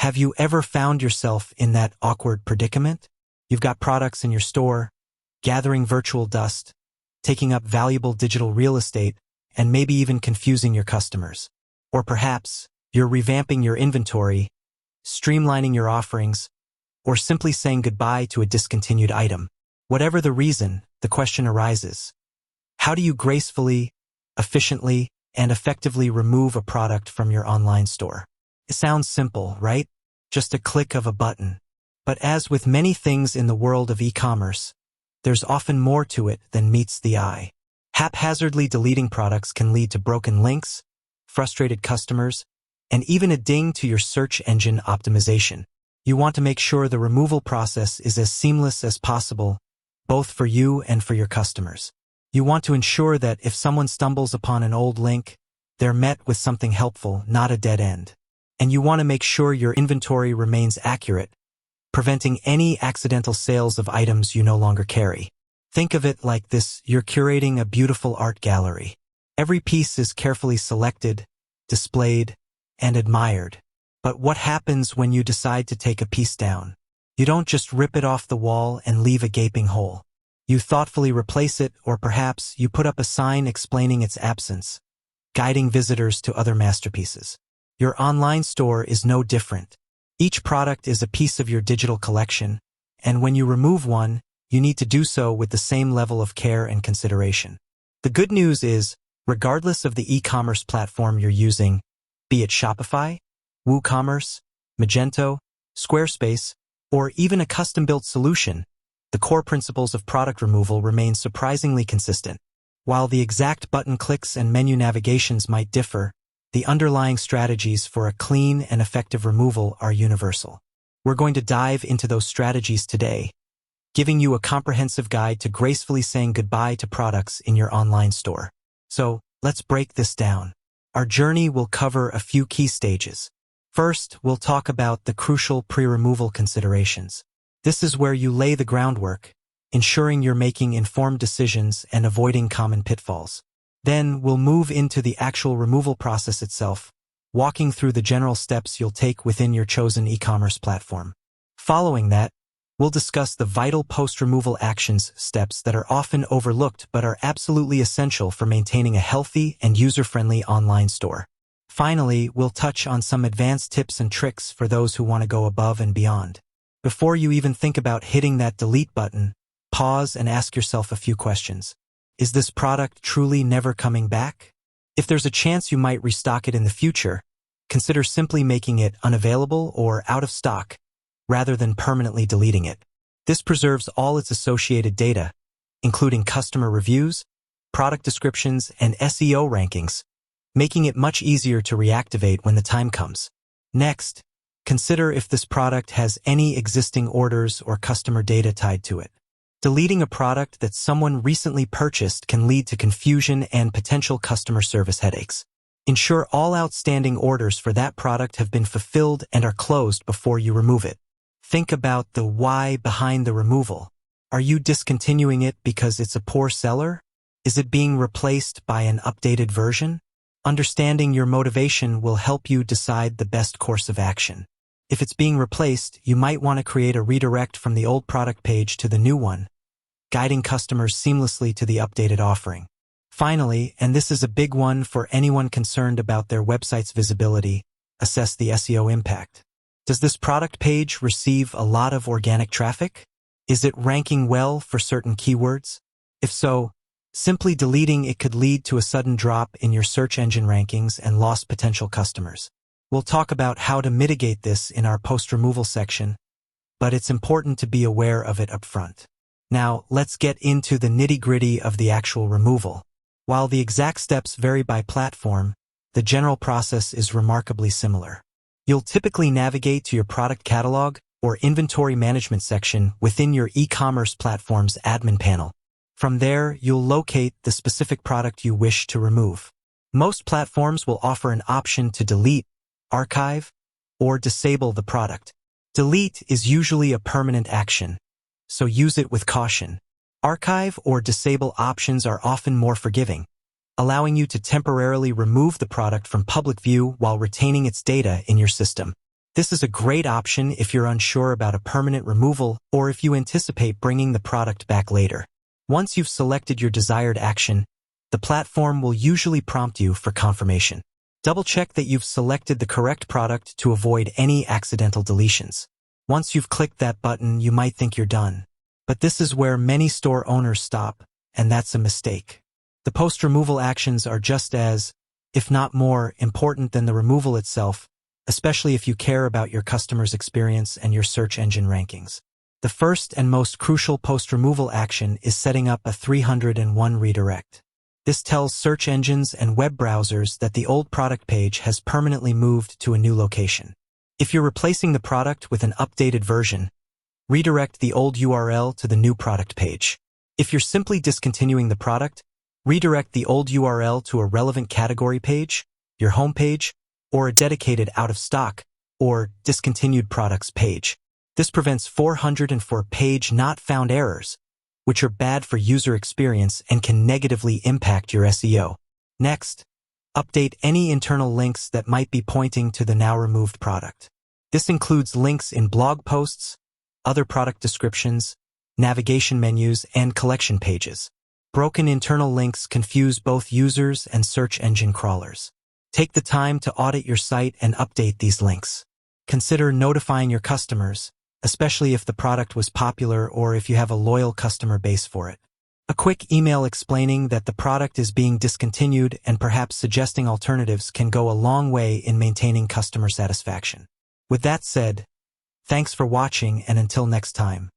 Have you ever found yourself in that awkward predicament? You've got products in your store, gathering virtual dust, taking up valuable digital real estate, and maybe even confusing your customers. Or perhaps you're revamping your inventory, streamlining your offerings, or simply saying goodbye to a discontinued item. Whatever the reason, the question arises: how do you gracefully, efficiently, and effectively remove a product from your online store? It sounds simple, right? Just a click of a button. But as with many things in the world of e-commerce, there's often more to it than meets the eye. Haphazardly deleting products can lead to broken links, frustrated customers, and even a ding to your search engine optimization. You want to make sure the removal process is as seamless as possible, both for you and for your customers. You want to ensure that if someone stumbles upon an old link, they're met with something helpful, not a dead end. And you want to make sure your inventory remains accurate, preventing any accidental sales of items you no longer carry. Think of it like this: you're curating a beautiful art gallery. Every piece is carefully selected, displayed, and admired. But what happens when you decide to take a piece down? You don't just rip it off the wall and leave a gaping hole. You thoughtfully replace it, or perhaps you put up a sign explaining its absence, guiding visitors to other masterpieces. Your online store is no different. Each product is a piece of your digital collection, and when you remove one, you need to do so with the same level of care and consideration. The good news is, regardless of the e-commerce platform you're using, be it Shopify, WooCommerce, Magento, Squarespace, or even a custom-built solution, the core principles of product removal remain surprisingly consistent. While the exact button clicks and menu navigations might differ, the underlying strategies for a clean and effective removal are universal. We're going to dive into those strategies today, giving you a comprehensive guide to gracefully saying goodbye to products in your online store. So, let's break this down. Our journey will cover a few key stages. First, we'll talk about the crucial pre-removal considerations. This is where you lay the groundwork, ensuring you're making informed decisions and avoiding common pitfalls. Then, we'll move into the actual removal process itself, walking through the general steps you'll take within your chosen e-commerce platform. Following that, we'll discuss the vital post-removal actions steps that are often overlooked but are absolutely essential for maintaining a healthy and user-friendly online store. Finally, we'll touch on some advanced tips and tricks for those who want to go above and beyond. Before you even think about hitting that delete button, pause and ask yourself a few questions. Is this product truly never coming back? If there's a chance you might restock it in the future, consider simply making it unavailable or out of stock, rather than permanently deleting it. This preserves all its associated data, including customer reviews, product descriptions, and SEO rankings, making it much easier to reactivate when the time comes. Next, consider if this product has any existing orders or customer data tied to it. Deleting a product that someone recently purchased can lead to confusion and potential customer service headaches. Ensure all outstanding orders for that product have been fulfilled and are closed before you remove it. Think about the why behind the removal. Are you discontinuing it because it's a poor seller? Is it being replaced by an updated version? Understanding your motivation will help you decide the best course of action. If it's being replaced, you might want to create a redirect from the old product page to the new one, guiding customers seamlessly to the updated offering. Finally, and this is a big one for anyone concerned about their website's visibility, assess the SEO impact. Does this product page receive a lot of organic traffic? Is it ranking well for certain keywords? If so, simply deleting it could lead to a sudden drop in your search engine rankings and lost potential customers. We'll talk about how to mitigate this in our post-removal section, but it's important to be aware of it upfront. Now, let's get into the nitty-gritty of the actual removal. While the exact steps vary by platform, the general process is remarkably similar. You'll typically navigate to your product catalog or inventory management section within your e-commerce platform's admin panel. From there, you'll locate the specific product you wish to remove. Most platforms will offer an option to delete, archive, or disable the product. Delete is usually a permanent action, so use it with caution. Archive or disable options are often more forgiving, allowing you to temporarily remove the product from public view while retaining its data in your system. This is a great option if you're unsure about a permanent removal or if you anticipate bringing the product back later. Once you've selected your desired action, the platform will usually prompt you for confirmation. Double-check that you've selected the correct product to avoid any accidental deletions. Once you've clicked that button, you might think you're done. But this is where many store owners stop, and that's a mistake. The post-removal actions are just as, if not more, important than the removal itself, especially if you care about your customers' experience and your search engine rankings. The first and most crucial post-removal action is setting up a 301 redirect. This tells search engines and web browsers that the old product page has permanently moved to a new location. If you're replacing the product with an updated version, redirect the old URL to the new product page. If you're simply discontinuing the product, redirect the old URL to a relevant category page, your home page, or a dedicated out-of-stock or discontinued products page. This prevents 404 page not found errors, which are bad for user experience and can negatively impact your SEO. Next, update any internal links that might be pointing to the now removed product. This includes links in blog posts, other product descriptions, navigation menus, and collection pages. Broken internal links confuse both users and search engine crawlers. Take the time to audit your site and update these links. Consider notifying your customers, especially if the product was popular or if you have a loyal customer base for it. A quick email explaining that the product is being discontinued and perhaps suggesting alternatives can go a long way in maintaining customer satisfaction. With that said, thanks for watching, and until next time.